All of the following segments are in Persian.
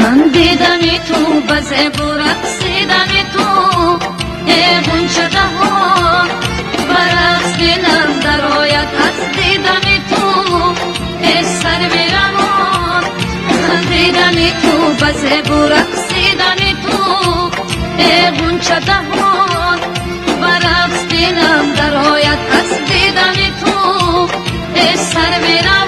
خندیدنی تو بزه برقصیدنی تو غنچه دهان برقص دلم در آید از دیدنی تو سر میروان خندیدنی تو بزه برقصیدنی تو غنچه دهان برقص دلم در آید از دیدنی تو سر میروان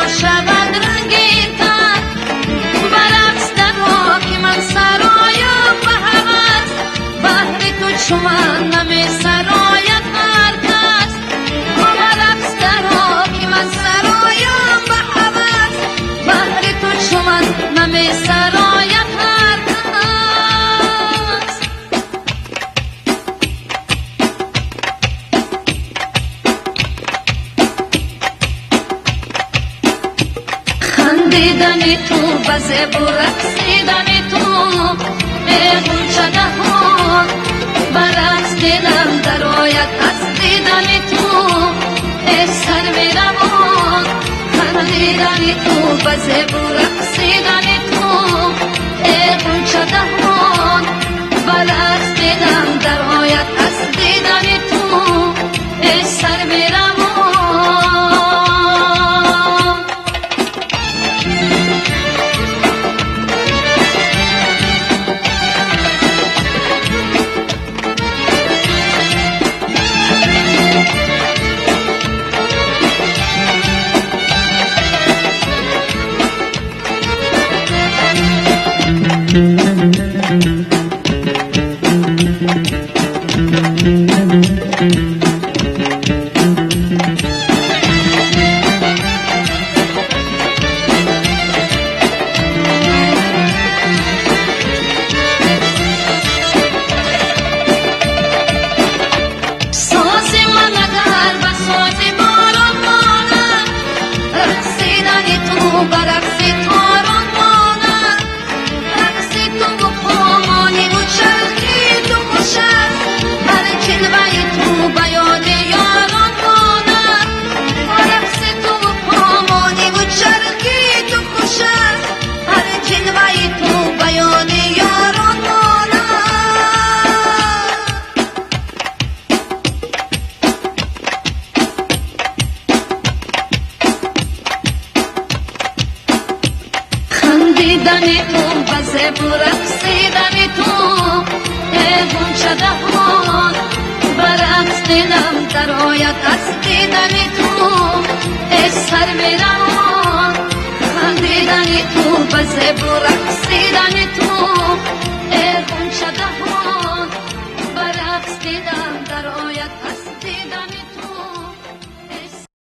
شود رنگیتر برقص در که من سرایم به هوس بهر تو چو من نمی سراید هر کس برقص در که من سرایم به هوس بهر تو چو من نمی سراید هر کس خندیدنی تو بزه برقصیدنی تو غنچه دهان برقص دلم در آید از دیدنی تو سر میروان خندیدنی تو بزه برقصیدنی تو غنچه دهان برقص دلم در آید از دیدنی تو سر میروان برقصی تاران مانم رقصی تو و پامانی و چرخی تو خوش است هر جلوه تو بیان یاران مانم رقصی تو و پامانی و چرخی تو خوش است هر جلوه تو بیان یاران مانم خندیدنی تو بزه برقصیدنی تو غنچه دهان برقص دلم در آید از دیدنی تو سر میروان خندیدنی تو بزه برقصیدنی تو